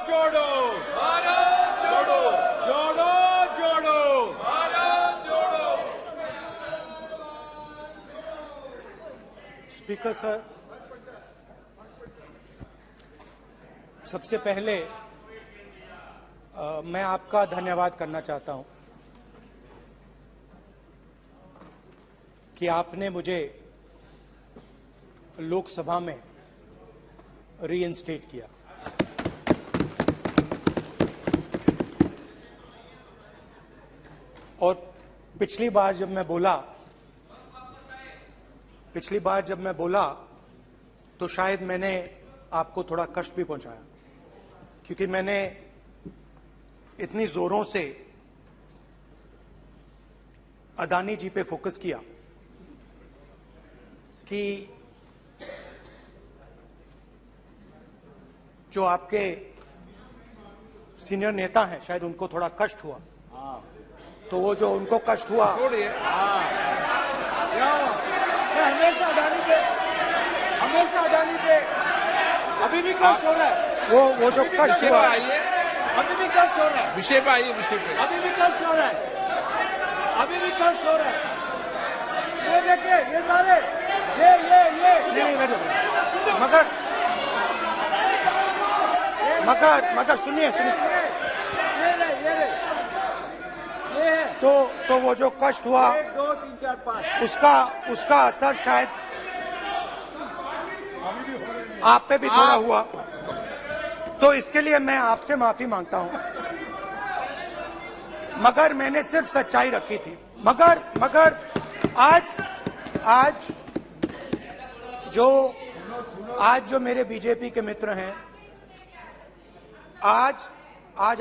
जोड़ो, भारत जोड़ो, जोड़ो जोड़ो, भारत जोड़ो। स्पीकर सर, सबसे पहले मैं आपका धन्यवाद करना चाहता हूं कि आपने मुझे लोकसभा में रीइंस्टेट किया। और पिछली बार जब मैं बोला तो शायद मैंने आपको थोड़ा कष्ट भी पहुंचाया, क्योंकि मैंने इतनी जोरों से अदानी जी पे फोकस किया कि जो आपके सीनियर नेता हैं शायद उनको थोड़ा कष्ट हुआ। तो वो जो उनको कष्ट हुआ, हमेशा अडानी पे अभी भी कष्ट हो रहा है। वो जो कष्ट हुआ, अभी भी कष्ट हो रहा है। विषय पे आइए, विषय पे। अभी भी कष्ट हो रहा है, अभी भी कष्ट हो रहा है। ये देखिए, ये सारे ये मगर सुनिए ये है। तो वो जो कष्ट हुआ 1 2 3 4 5 उसका असर शायद आप पे भी थोड़ा हुआ। तो इसके लिए मैं आपसे माफी मांगता हूं, मगर मैंने सिर्फ सच्चाई रखी थी। मगर आज जो मेरे बीजेपी के मित्र हैं, आज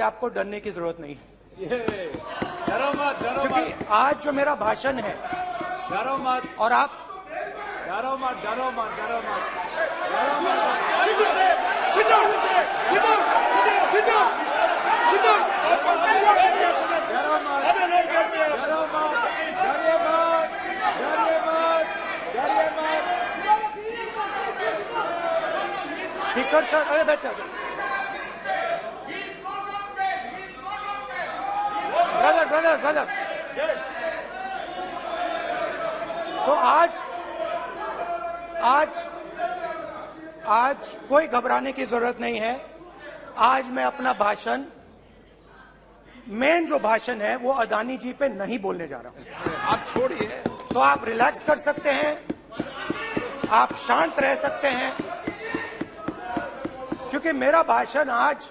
आपको डरने की जरूरत नहीं है, डरो मत, क्योंकि आज जो मेरा भाषण है, डरो मत, और आप डरो मत, डरो मत, डरो मत, डरो मत। स्पीकर सर, अरे बैठा ब्रदर। तो आज कोई घबराने की जरूरत नहीं है। आज मैं अपना मेन जो भाषण है वो अदानी जी पे नहीं बोलने जा रहा हूं। आप छोड़िए, तो आप रिलैक्स कर सकते हैं, आप शांत रह सकते हैं, क्योंकि मेरा भाषण आज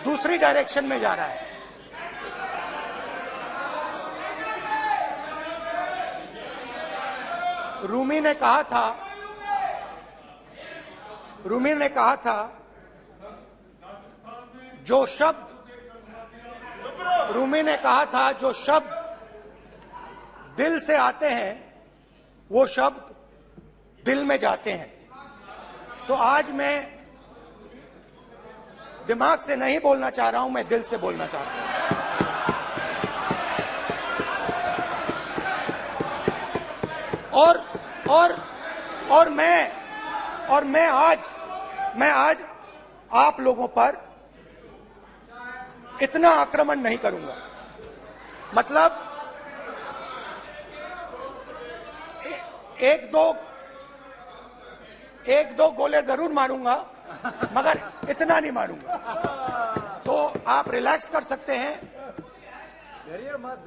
दूसरी डायरेक्शन में जा रहा है। रूमी ने कहा था जो शब्द दिल से आते हैं वो शब्द दिल में जाते हैं। तो आज मैं दिमाग से नहीं बोलना चाह रहा हूं, मैं दिल से बोलना चाहता हूं। और मैं आज आप लोगों पर इतना आक्रमण नहीं करूंगा। मतलब एक दो गोले जरूर मारूंगा, मगर इतना नहीं मारूंगा। तो आप रिलैक्स कर सकते हैं। डरिए मत।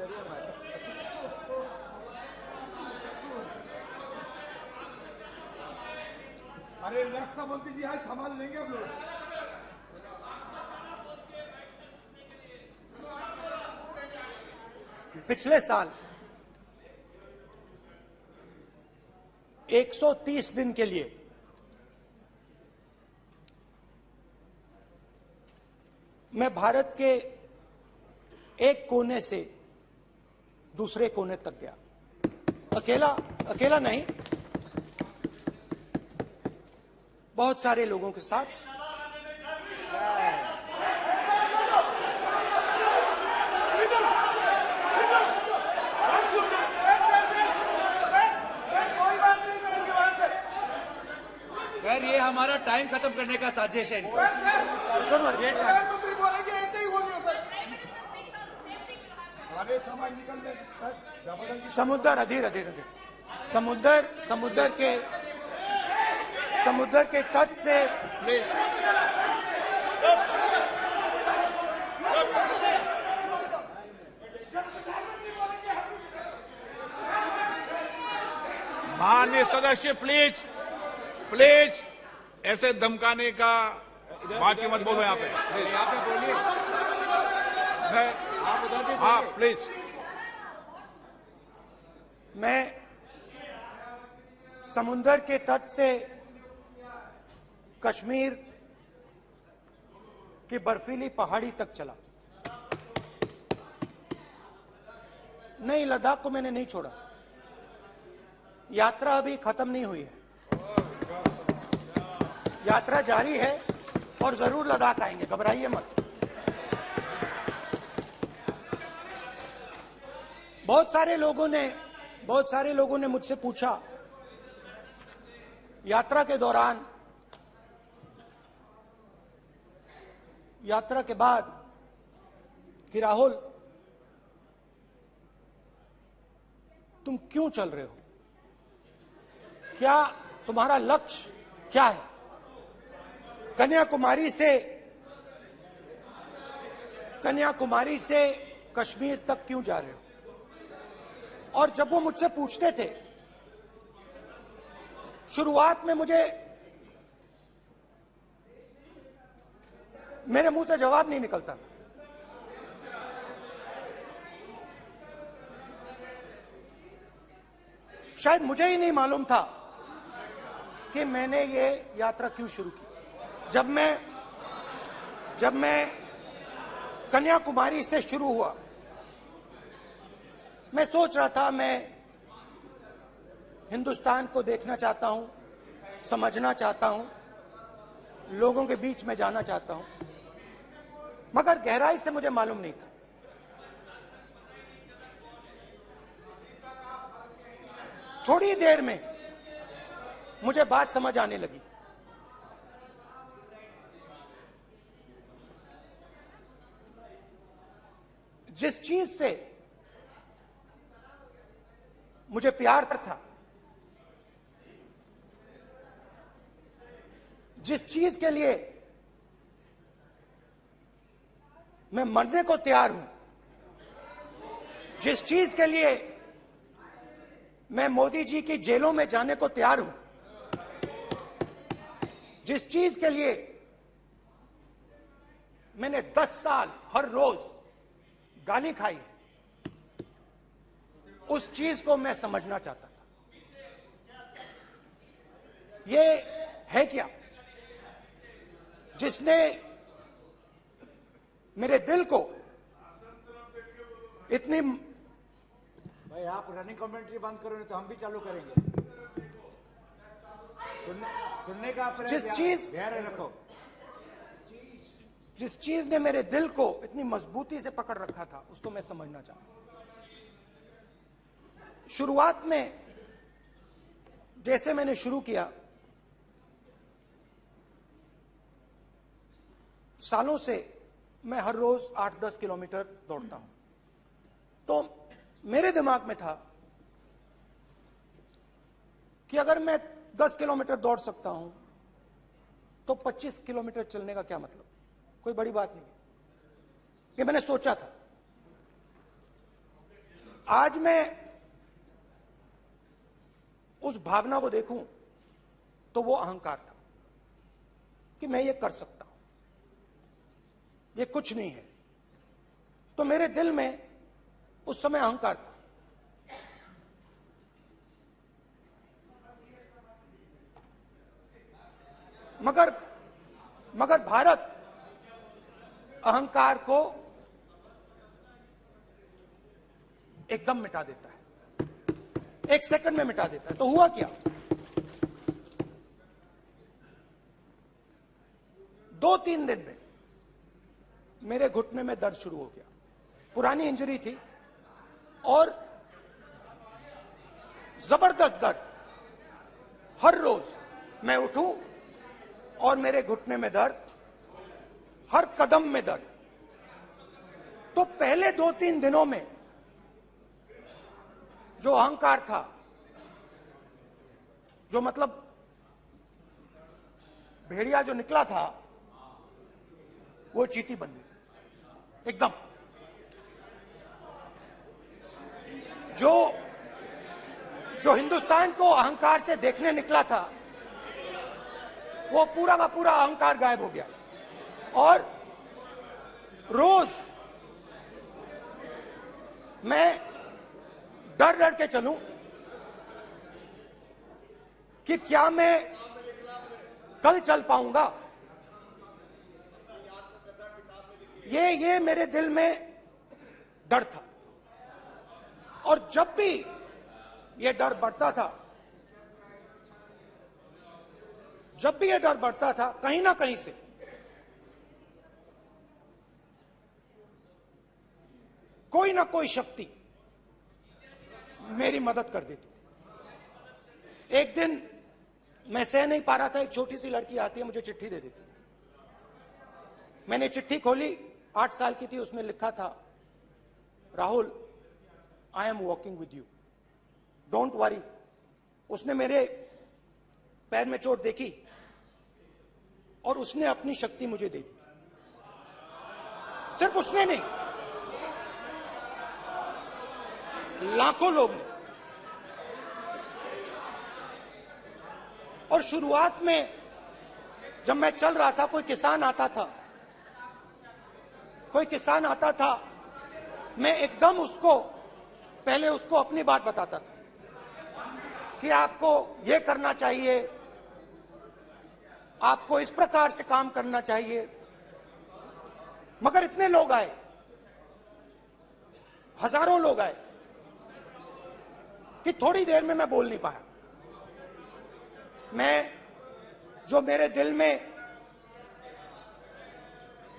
अरे रक्षा मंत्री जी आज संभाल लेंगे आप लोग। पिछले साल 130 दिन के लिए मैं भारत के एक कोने से दूसरे कोने तक गया, अकेला नहीं, बहुत सारे लोगों के साथ। सर ये हमारा टाइम खत्म करने का साजिश है। प्रधानमंत्री बोलेंगे ऐसे ही होगी सर। सारे समाज निकल जाए। समुद्र अधीर अधीर अधीर समुद्र के तट से माननीय सदस्य प्लीज प्लीज ऐसे धमकाने का बात की मत बोलो यहाँ पे। बोलिए हाँ प्लीज। मैं समुद्र के तट से कश्मीर की बर्फीली पहाड़ी तक चला। नहीं, लद्दाख को मैंने नहीं छोड़ा। यात्रा अभी खत्म नहीं हुई है, यात्रा जारी है और जरूर लद्दाख आएंगे, घबराइए मत। बहुत सारे लोगों ने मुझसे पूछा यात्रा के दौरान, यात्रा के बाद कि राहुल तुम क्यों चल रहे हो, क्या तुम्हारा लक्ष्य क्या है, कन्याकुमारी से कश्मीर तक क्यों जा रहे हो। और जब वो मुझसे पूछते थे, शुरुआत में मेरे मुंह से जवाब नहीं निकलता। शायद मुझे ही नहीं मालूम था कि मैंने ये यात्रा क्यों शुरू की। जब मैं कन्याकुमारी से शुरू हुआ, मैं सोच रहा था मैं हिंदुस्तान को देखना चाहता हूं, समझना चाहता हूं, लोगों के बीच में जाना चाहता हूं, मगर गहराई से मुझे मालूम नहीं था। थोड़ी देर में मुझे बात समझ आने लगी। जिस चीज से मुझे प्यार था, जिस चीज के लिए मैं मरने को तैयार हूं, जिस चीज के लिए मैं मोदी जी की जेलों में जाने को तैयार हूं, जिस चीज के लिए मैंने 10 साल हर रोज गाली खाई, उस चीज को मैं समझना चाहता था। ये है क्या जिसने मेरे दिल को इतनी। भाई आप रनिंग कमेंट्री बंद करो नहीं तो हम भी चालू करेंगे। सुनने का धैर्य रखो। जिस चीज ने मेरे दिल को इतनी मजबूती से पकड़ रखा था, उसको मैं समझना चाहता। शुरुआत में जैसे मैंने शुरू किया, सालों से मैं हर रोज 8-10 किलोमीटर दौड़ता हूं, तो मेरे दिमाग में था कि अगर मैं 10 किलोमीटर दौड़ सकता हूं तो 25 किलोमीटर चलने का क्या मतलब, कोई बड़ी बात नहीं। ये मैंने सोचा था। आज मैं उस भावना को देखूं तो वो अहंकार था कि मैं ये कर सकता हूं, ये कुछ नहीं है। तो मेरे दिल में उस समय अहंकार था। मगर भारत अहंकार को एकदम मिटा देता है, 1 सेकंड में मिटा देता है। तो हुआ क्या, 2-3 दिन में मेरे घुटने में दर्द शुरू हो गया। पुरानी इंजरी थी और जबरदस्त दर्द। हर रोज मैं उठूं, और मेरे घुटने में दर्द, हर कदम में दर्द। तो पहले 2-3 दिनों में जो अहंकार था, जो मतलब भेड़िया जो निकला था, वो चींटी बन गई एकदम। जो हिंदुस्तान को अहंकार से देखने निकला था, वो पूरा का पूरा अहंकार गायब हो गया। और रोज मैं डर डर के चलूं कि क्या मैं कल चल पाऊंगा। ये मेरे दिल में डर था। और जब भी ये डर बढ़ता था, कहीं ना कहीं से कोई ना कोई शक्ति मेरी मदद कर देती। एक दिन मैं सह नहीं पा रहा था, एक छोटी सी लड़की आती है, मुझे चिट्ठी दे देती। मैंने चिट्ठी खोली, 8 साल की थी, उसमें लिखा था, Rahul, I am walking with you, don't worry. उसने मेरे पैर में चोट देखी और उसने अपनी शक्ति मुझे दे दी। सिर्फ उसने नहीं, लाखों लोग ने। और शुरुआत में जब मैं चल रहा था, कोई किसान आता था, मैं एकदम पहले उसको अपनी बात बताता था कि आपको ये करना चाहिए, आपको इस प्रकार से काम करना चाहिए। मगर इतने लोग आए, हजारों लोग आए, कि थोड़ी देर में मैं बोल नहीं पाया। जो मेरे दिल में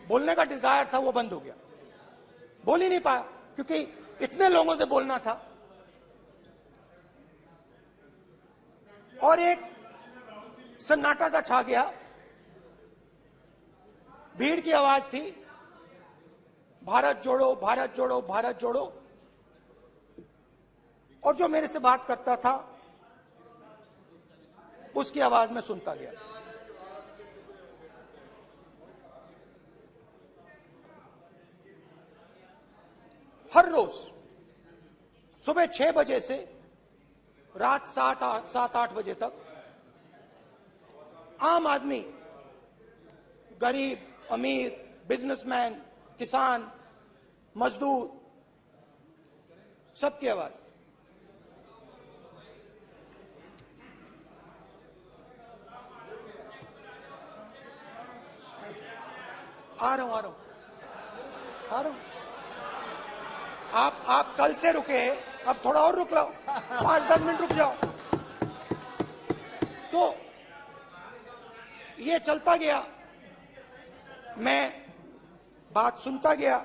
बोलने का डिजायर था, वो बंद हो गया। बोल ही नहीं पाया, क्योंकि इतने लोगों से बोलना था। और एक सन्नाटा सा छा गया, भीड़ की आवाज थी, भारत जोड़ो, भारत जोड़ो, भारत जोड़ो। और जो मेरे से बात करता था, उसकी आवाज में सुनता गया। हर रोज सुबह 6 बजे से रात 7-8 बजे तक आम आदमी, गरीब, अमीर, बिजनेसमैन, किसान, मजदूर, सबकी आवाज। आ रहा हूं। आप कल से रुके, अब थोड़ा और रुक लो, 5-10 मिनट रुक जाओ। तो ये चलता गया, मैं बात सुनता गया।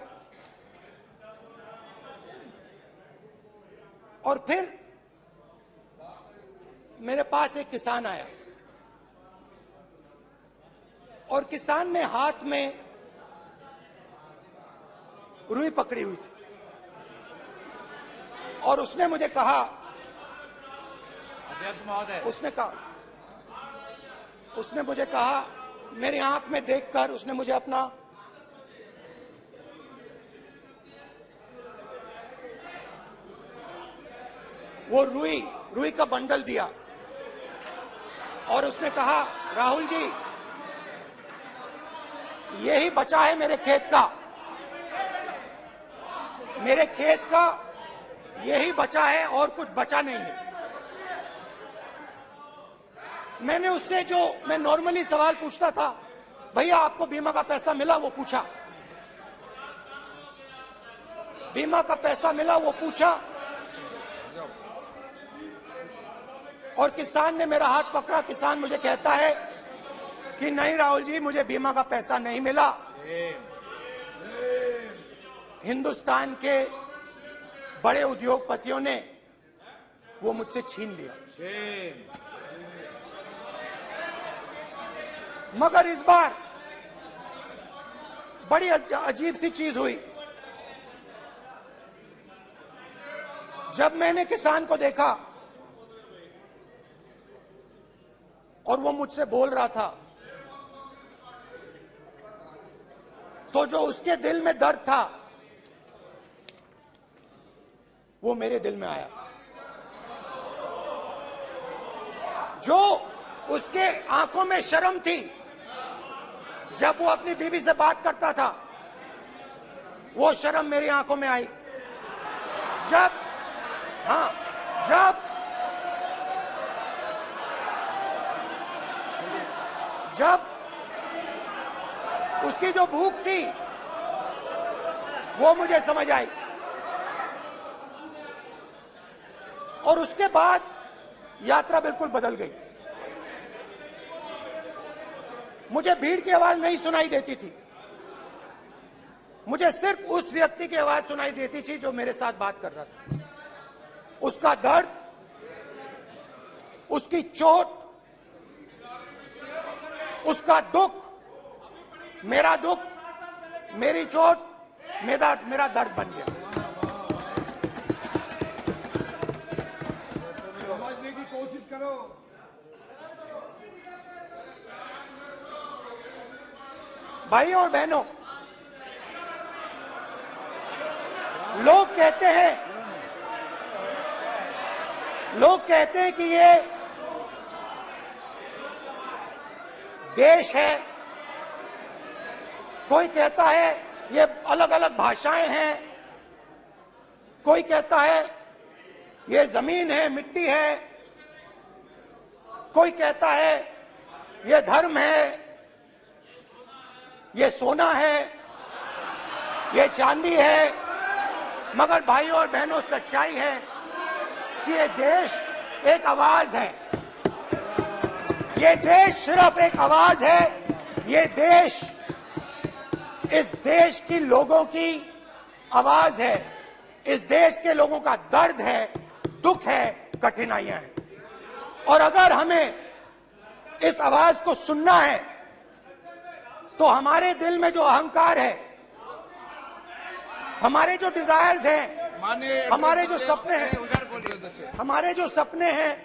और फिर मेरे पास एक किसान आया, और किसान ने हाथ में रुई पकड़ी हुई थी, और उसने मुझे कहा, अध्यक्ष महोदय, उसने मुझे कहा, मेरी आंख में देखकर उसने मुझे अपना वो रुई का बंडल दिया, और उसने कहा, राहुल जी, यही बचा है मेरे खेत का यही बचा है, और कुछ बचा नहीं है। मैंने उससे, जो मैं नॉर्मली सवाल पूछता था, भैया आपको बीमा का पैसा मिला, वो पूछा। बीमा का पैसा मिला, वो पूछा। और किसान ने मेरा हाथ पकड़ा। किसान मुझे कहता है कि नहीं राहुल जी, मुझे बीमा का पैसा नहीं मिला, हिंदुस्तान के बड़े उद्योगपतियों ने वो मुझसे छीन लिया। मगर इस बार बड़ी अजीब सी चीज हुई। जब मैंने किसान को देखा और वो मुझसे बोल रहा था, तो जो उसके दिल में दर्द था वो मेरे दिल में आया। जो उसके आंखों में शर्म थी जब वो अपनी बीवी से बात करता था, वो शर्म मेरी आंखों में आई। जब उसकी जो भूख थी वो मुझे समझ आई। और उसके बाद यात्रा बिल्कुल बदल गई। मुझे भीड़ की आवाज नहीं सुनाई देती थी, मुझे सिर्फ उस व्यक्ति की आवाज सुनाई देती थी जो मेरे साथ बात कर रहा था। उसका दर्द, उसकी चोट, उसका दुख, मेरा दुख, मेरी चोट, मेरा दर्द बन गया। समझने की कोशिश करो। भाइयों और बहनों, लोग कहते हैं कि ये देश है, कोई कहता है ये अलग अलग भाषाएं हैं, कोई कहता है ये जमीन है, मिट्टी है, कोई कहता है ये धर्म है, ये सोना है, ये चांदी है। मगर भाइयों और बहनों, सच्चाई है कि ये देश एक आवाज है। ये देश सिर्फ एक आवाज है। ये देश, इस देश की लोगों की आवाज है। इस देश के लोगों का दर्द है, दुख है, कठिनाइयां हैं। और अगर हमें इस आवाज को सुनना है तो हमारे दिल में जो अहंकार है, हमारे जो डिजायर्स हैं, हमारे जो सपने हैं,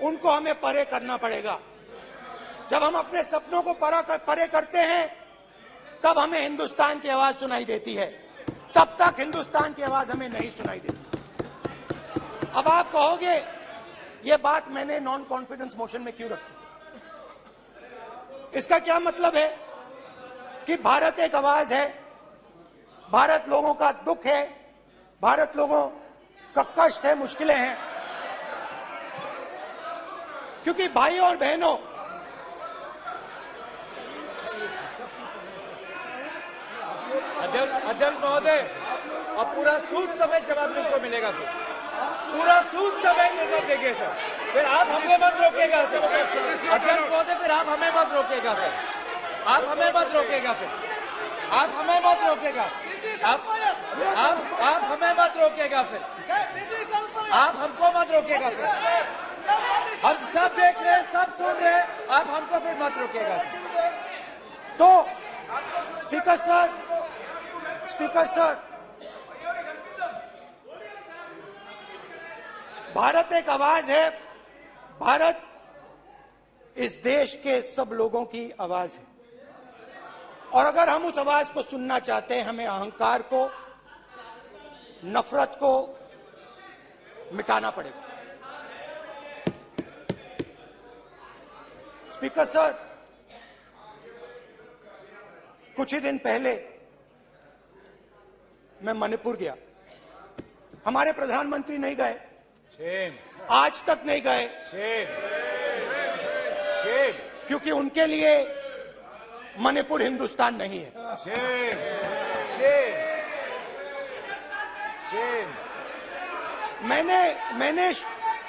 उनको हमें परे करना पड़ेगा। जब हम अपने सपनों को परे करते हैं तब हमें हिंदुस्तान की आवाज सुनाई देती है, तब तक हिंदुस्तान की आवाज हमें नहीं सुनाई देती। अब आप कहोगे ये बात मैंने नॉन कॉन्फिडेंस मोशन में क्यों रखी? इसका क्या मतलब है कि भारत एक आवाज है, भारत लोगों का दुख है, भारत लोगों का कष्ट है, मुश्किलें हैं। क्योंकि भाइयों और बहनों, अध्यक्ष महोदय, अब पूरा सूद समेत जवाब तुमको मिलेगा। फिर पूरा सूद समेत जवाब देंगे सर। फिर आप हमें मत रोकेगा सर। अध्यक्ष महोदय, फिर आप हमें मत रोकेगा सर। आप हमें मत रोकेगा। फिर आप हमें मत रोकेगा। आप हमें मत रोकेगा। फिर आप हमको मत रोकेगा सर। हम सब देख रहे हैं, सब सुन रहे हैं, आप हमको फिर मत रोकेगा सर। तो स्पीकर सर, भारत एक आवाज है। भारत इस देश के सब लोगों की आवाज है। और अगर हम उस आवाज को सुनना चाहते हैं, हमें अहंकार को, नफरत को मिटाना पड़ेगा। स्पीकर सर, कुछ ही दिन पहले मैं मणिपुर गया। हमारे प्रधानमंत्री नहीं गए, आज तक नहीं गए, क्योंकि उनके लिए मणिपुर हिंदुस्तान नहीं है।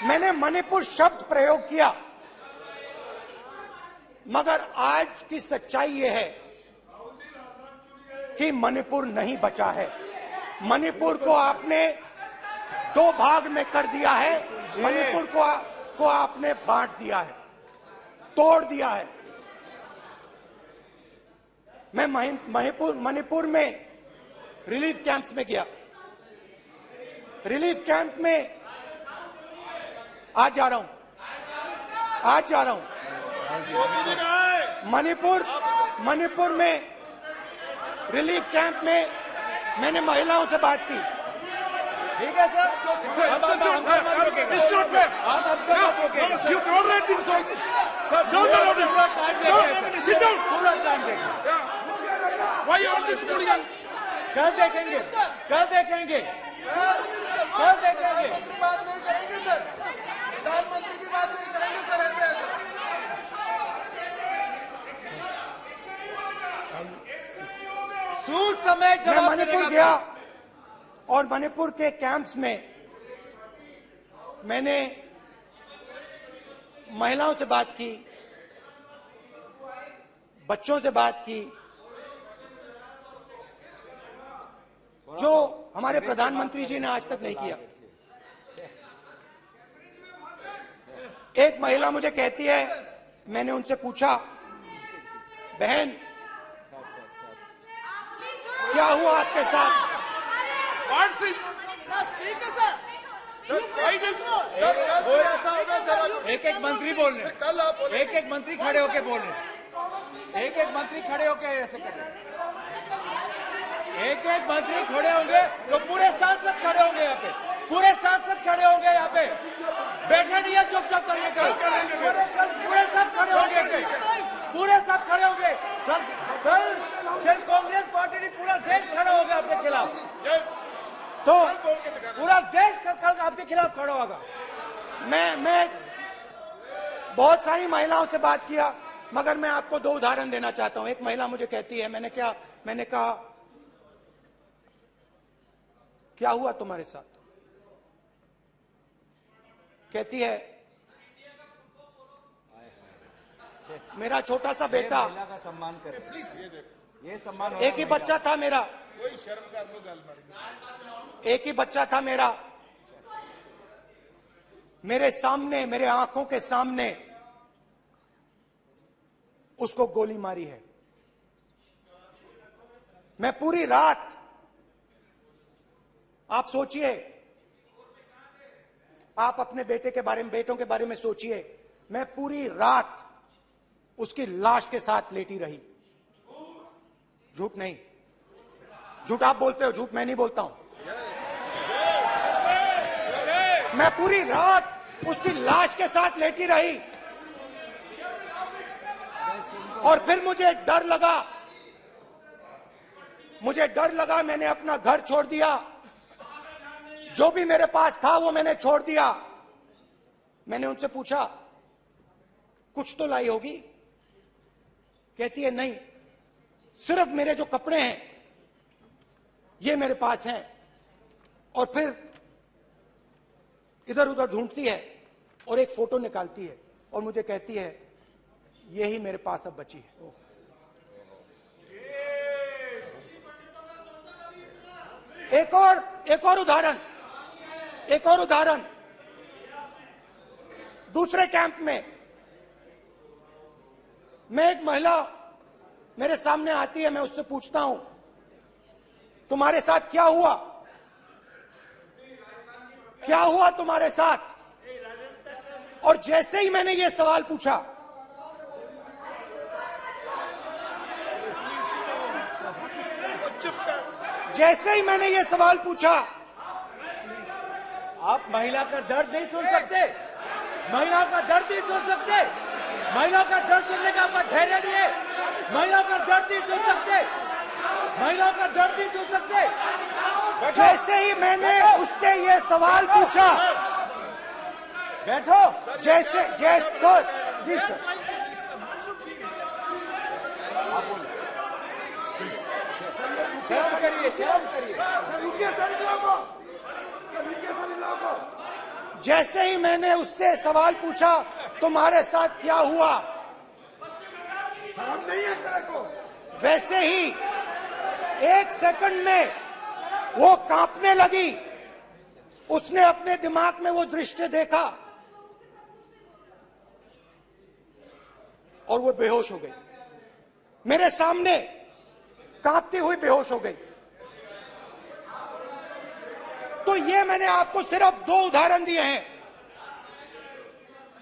मैंने मणिपुर शब्द प्रयोग किया, मगर आज की सच्चाई यह है कि मणिपुर नहीं बचा है। मणिपुर को आपने दो भाग में कर दिया है। मणिपुर को आपने बांट दिया है, तोड़ दिया है। मैं मणिपुर में रिलीफ कैंप्स में गया। रिलीफ कैंप में आज जा रहा हूं मणिपुर में रिलीफ कैंप में मैंने महिलाओं से बात की। ठीक है सर, अब हम मत रोकेंगे। It's not fair. आप हमको मत रोकेंगे। You tolerate this all this. Sir, Don't allow this. पूरा टाइम देंगे Don't सर। sit down. पूरा टाइम देंगे। Yeah. Why all this hooligan? कल देखेंगे। बात नहीं करेंगे सर, प्रधानमंत्री की बात नहीं करेंगे सर ऐसे। सूद समय मैं जवाब मणिपुर मिलेगा। गया और मणिपुर के कैंप्स में मैंने महिलाओं से बात की, बच्चों से बात की, जो हमारे प्रधानमंत्री जी ने आज तक नहीं किया। एक महिला मुझे कहती है, मैंने उनसे पूछा, बहन क्या हुआ आपके साथ? What's this? ऐसा होगा सर, एक एक मंत्री बोल रहे हैं। कल आप बोले एक एक मंत्री खड़े होके बोल रहे हैं। एक एक मंत्री खड़े होके ऐसे कर रहे हैं। एक एक मंत्री खड़े होंगे तो पूरे सांसद खड़े होंगे यहाँ पे, पूरे सांसद खड़े होंगे यहाँ पे। बैठे नहीं है चुपचाप करिए। पूरे सब खड़े होंगे, पूरे सब खड़े होंगे। कल कांग्रेस पार्टी ने पूरा देश खड़ा होगा आपके खिलाफ। तो पूरा देश कल आपके खिलाफ खड़ा होगा। मैं बहुत सारी महिलाओं से बात किया, मगर मैं आपको दो उदाहरण देना चाहता हूं। एक महिला मुझे कहती है, मैंने कहा क्या हुआ तुम्हारे साथ? कहती है, मेरा छोटा सा बेटा, महिला का सम्मान करें प्लीज। ये सम्मान एक ही बच्चा था मेरा, कोई शर्म कर लो गल मारी। एक ही बच्चा था मेरा, मेरे सामने, मेरे आंखों के सामने उसको गोली मारी है। मैं पूरी रात, आप सोचिए, आप अपने बेटे के बारे में, बेटों के बारे में सोचिए, मैं पूरी रात उसकी लाश के साथ लेटी रही। झूठ नहीं, झूठ आप बोलते हो, झूठ मैं नहीं बोलता हूं। मैं पूरी रात उसकी लाश के साथ लेटी रही और फिर मुझे डर लगा, मैंने अपना घर छोड़ दिया, जो भी मेरे पास था वो मैंने छोड़ दिया। मैंने उनसे पूछा, कुछ तो लाई होगी? कहती है, नहीं, सिर्फ मेरे जो कपड़े हैं ये मेरे पास हैं। और फिर इधर उधर ढूंढती है और एक फोटो निकालती है और मुझे कहती है, यही मेरे पास अब बची है। एक और उदाहरण, दूसरे कैंप में मैं, एक महिला मेरे सामने आती है, मैं उससे पूछता हूं, तुम्हारे साथ क्या हुआ? क्या हुआ तुम्हारे साथ? और जैसे ही मैंने ये सवाल पूछा, आप महिला का दर्द नहीं सुन सकते? महिला का दर्द नहीं सुन सकते? महिला का दर्द सुनने का आपका धैर्य नहीं है? महिला का दर्द नहीं सुन सकते? महिला का दर्द नहीं सुन सकते? जैसे ही मैंने उससे ये सवाल पूछा, बैठो। सर, शर्म करिए। जैसे ही मैंने उससे सवाल पूछा, तुम्हारे साथ क्या हुआ, शर्म नहीं है तेरे को? वैसे ही 1 सेकंड में वो कांपने लगी। उसने अपने दिमाग में वो दृश्य देखा और वो बेहोश हो गई मेरे सामने। कांपती हुई बेहोश हो गई। तो ये मैंने आपको सिर्फ 2 उदाहरण दिए हैं।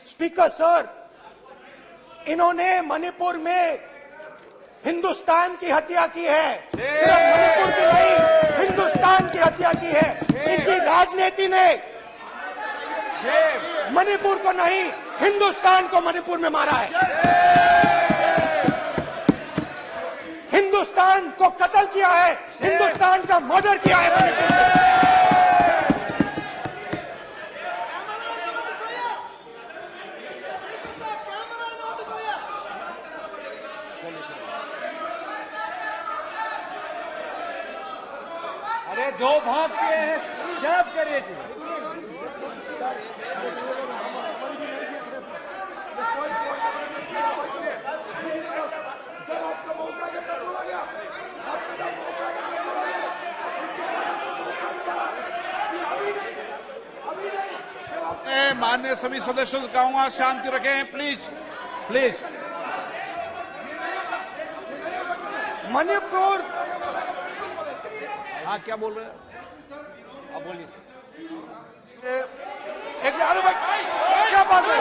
स्पीकर सर, इन्होंने मणिपुर में हिंदुस्तान की हत्या की है, सिर्फ मणिपुर की नहीं, हिंदुस्तान की हत्या की है। इनकी राजनीति ने मणिपुर को नहीं, हिंदुस्तान को मणिपुर में मारा है। हिंदुस्तान को कत्ल किया है, हिंदुस्तान का मर्डर किया है मणिपुर में। अरे 2 भाग के हैं, शराब करिए जी। मैं माननीय सभी सदस्यों से कहूंगा शांति रखें, प्लीज प्लीज। मणिपुर, हाँ क्या बोल रहे हैं? अब बोलिए। एक अरे भाई क्या बात है?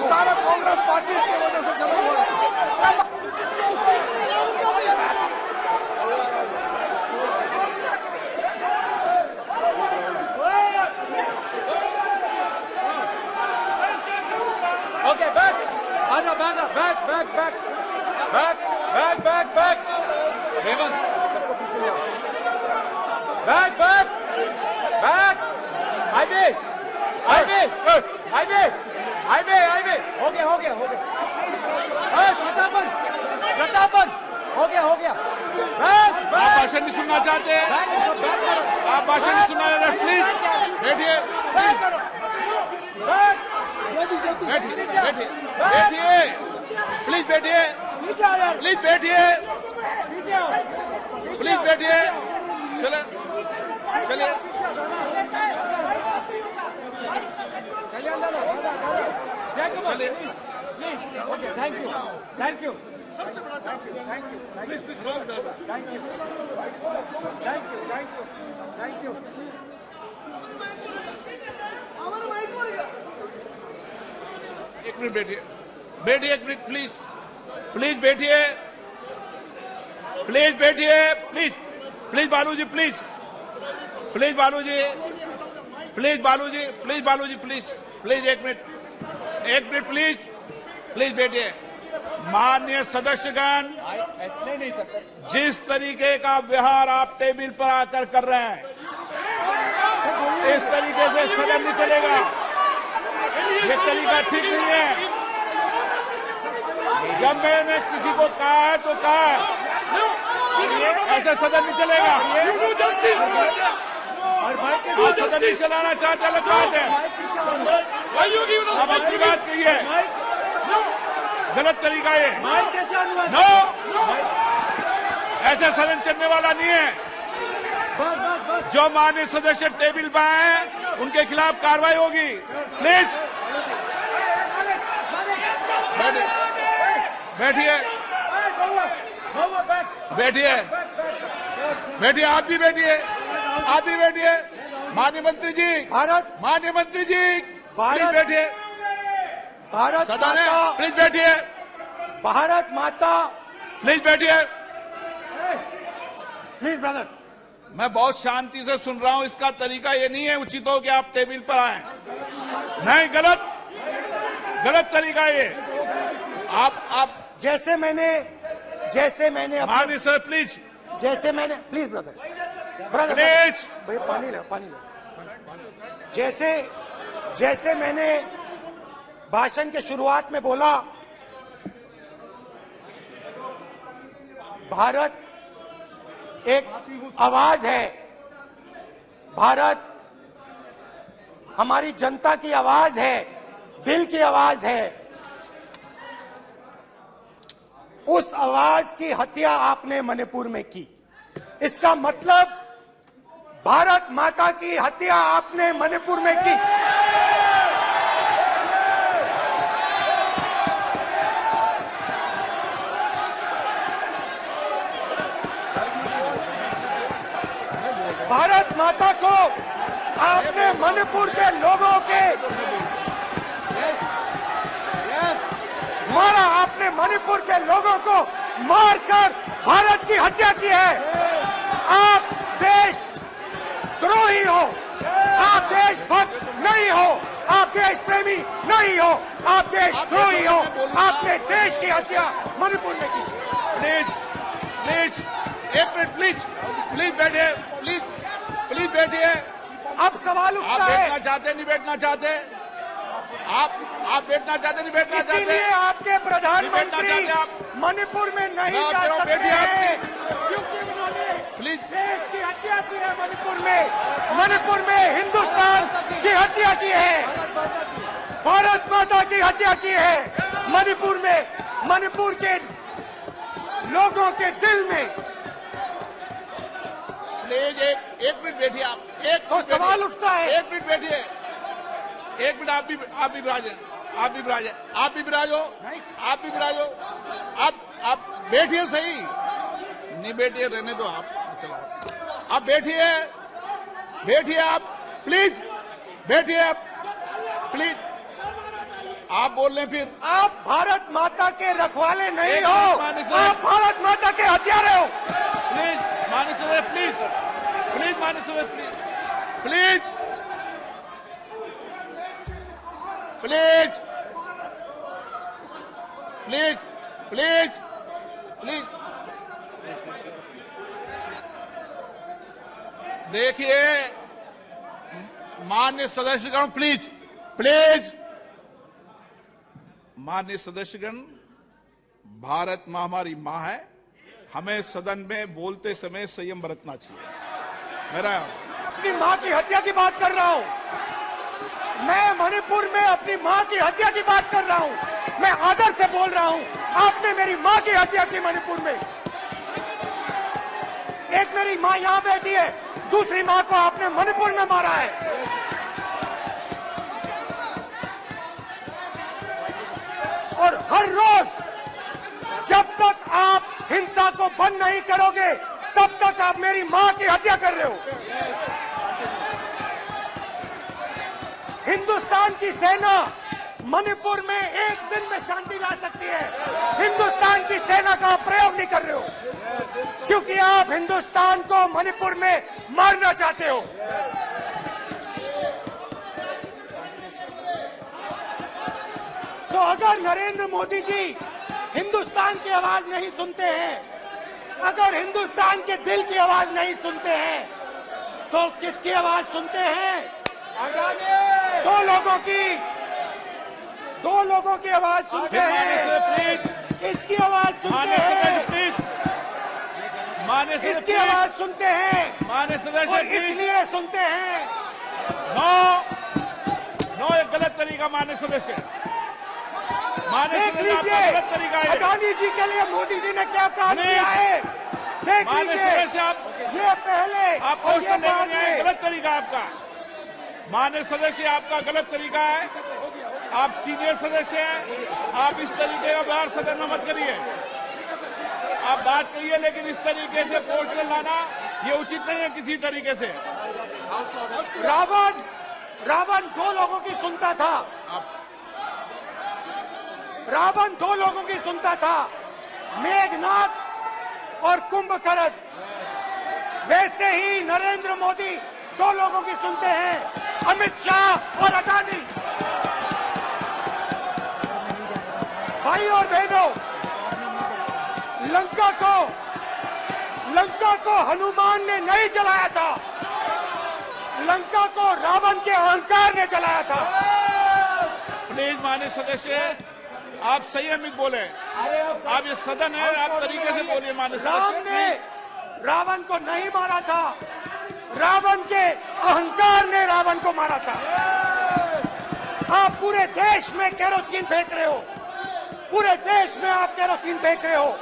सारा कांग्रेस पार्टी की वजह से चला हुआ है। ओके, बैक आजा, बैक हेमंत, सबको पीछे ले आओ। बैक हाईवे हो गया प्रतापन हो गया। आप भाषण नहीं सुनना चाहते हैं? आप भाषण नहीं सुनना चाहते? प्लीज बैठिए, बैठिए, प्लीज बैठिए, प्लीज बैठिए। चलिए थैंक यू। एक मिनट बैठिए, एक मिनट प्लीज बैठिए, please Baluji, please Baluji, please एक मिनट प्लीज बैठिए। माननीय सदस्यगण, ऐसे नहीं सकते। जिस तरीके का व्यवहार आप टेबल पर आकर कर रहे हैं, इस तरीके से सदन नहीं चलेगा। ये तरीका ठीक नहीं है। जब मैंने किसी को कहा है तो कहा है, ऐसे सदन नहीं चलेगा। आप सदन नहीं चलाना चाहते, अलग बात है। अब अपनी बात कहिए, गलत तरीका ये। नो, ऐसे सदन चलने वाला नहीं है। जो माननीय सदस्य टेबल पर आए उनके खिलाफ कार्रवाई होगी। प्लीज बैठिए, आप भी बैठिए। माननीय मंत्री जी, भारत प्लीज बैठिए। भारत सदन है, माता, प्लीज बैठिए, भारत माता, प्लीज बैठिए। Please brother. मैं बहुत शांति से सुन रहा हूं, इसका तरीका ये नहीं है उचित हो कि आप टेबल पर आए। नहीं, गलत तरीका ये। आप जैसे मैंने अपने- माननीय सर प्लीज जैसे मैंने, प्लीज ब्रदर, प्लीज भैया पानी लो। जैसे मैंने भाषण के शुरुआत में बोला, भारत एक आवाज है, भारत हमारी जनता की आवाज है, दिल की आवाज है। उस आवाज की हत्या आपने मणिपुर में की। इसका मतलब भारत माता की हत्या आपने मणिपुर में की। भारत माता को आपने मणिपुर के लोगों के मारा, आपने मणिपुर के लोगों को मारकर भारत की हत्या की है। आप देशद्रोही हो, आप देशभक्त नहीं हो, आप देश प्रेमी नहीं हो, आप देशद्रोही हो। आपने देश की हत्या मणिपुर में की। प्लीज एक मिनट, प्लीज बैठिए, प्लीज बैठिए। अब सवाल आप उठता है, बैठना चाहते नहीं बैठना चाहते? आप बैठना चाहते नहीं बैठना चाहते? इसीलिए आपके प्रधानमंत्री नहीं बैठना चाहते मणिपुर में नहीं मैं जा कह रहा हूं, सकते बैठिए आप, हैं, क्योंकि उन्होंने प्लीज देश की हत्या की है। मणिपुर में हिंदुस्तान की हत्या की है, भारत माता की हत्या की है। मणिपुर के लोगों के दिल में। प्लीज एक मिनट बैठिए आप। तो सवाल उठता है, एक मिनट बैठिए, एक मिनट। आप भी विराजे, आप भी विराजो। आप बैठिए, सही नहीं बैठिए, रहने दो आप। चलो आप बैठिए आप, प्लीज बैठिए आप, प्लीज। आप बोल रहे फिर आप भारत माता के रखवाले नहीं एक हो, मिनट माननीय सर। आप भारत माता के हत्यारे हो। प्लीज माननीय सदस्य, प्लीज माननीय सदस्य, प्लीज देखिए माननीय सदस्यगण, प्लीज माननीय सदस्यगण, भारत मां हमारी मां है। हमें सदन में बोलते समय संयम बरतना चाहिए। मेरा अपनी मां की हत्या की बात कर रहा हूं। मैं मणिपुर में अपनी मां की हत्या की बात कर रहा हूं। मैं आदर से बोल रहा हूं। आपने मेरी मां की हत्या की मणिपुर में। एक मेरी मां यहां बैठी है, दूसरी मां को आपने मणिपुर में मारा है। और हर रोज जब तक आप हिंसा को बंद नहीं करोगे, तब तक आप मेरी मां की हत्या कर रहे हो। हिंदुस्तान की सेना मणिपुर में एक दिन में शांति ला सकती है। हिंदुस्तान की सेना का प्रयोग नहीं कर रहे हो, क्योंकि आप हिंदुस्तान को मणिपुर में मारना चाहते हो। तो अगर नरेंद्र मोदी जी हिंदुस्तान की आवाज नहीं सुनते हैं, अगर हिंदुस्तान के दिल की आवाज नहीं सुनते हैं, तो किसकी आवाज सुनते हैं? दो लोगों की आवाज सुनते हैं। इसकी आवाज सुनते हैं, इसकी आवाज सुनते हैं, माननीय सदस्य, और इसलिए सुनते हैं। नो ये गलत तरीका। माननीय सदस्य, देख लीजिए गलत तरीका है। अडानी जी के लिए मोदी जी ने क्या काम किया है। देख लीजिए, ये पहले आप और ये बाद में। गलत तरीका आपका। माननीय सदस्य, आपका गलत तरीका है। आप सीनियर सदस्य हैं, आप इस तरीके का व्यवहार सदन में मत करिए। आप बात करिए, लेकिन इस तरीके से पोस्टर लाना ये उचित नहीं है किसी तरीके से। रावण दो लोगों की सुनता था। रावण दो लोगों की सुनता था, मेघनाथ और कुंभकर्ण। वैसे ही नरेंद्र मोदी दो लोगों की सुनते हैं, अमित शाह और अडानी। भाई और बहनों, लंका को हनुमान ने नहीं जलाया था, लंका को रावण के अहंकार ने जलाया था। प्लीज माननीय सदस्य, आप संयमित बोले। आप ये सदन है, आप तरीके से बोलिए माननीय राम सदस्य। ने रावण को नहीं मारा था, रावण के अहंकार ने रावण को मारा था। आप पूरे देश में केरोसिन फेंक रहे हो, पूरे देश में आप केरोसिन फेंक रहे हो।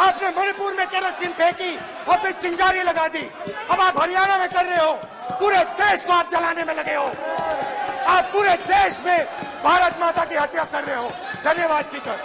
आपने मणिपुर में केरोसिन फेंकी, आपने चिंगारी लगा दी। अब आप हरियाणा में कर रहे हो, पूरे देश को आप जलाने में लगे हो। आप पूरे देश में भारत माता की हत्या कर रहे हो। धन्यवाद स्पीकर।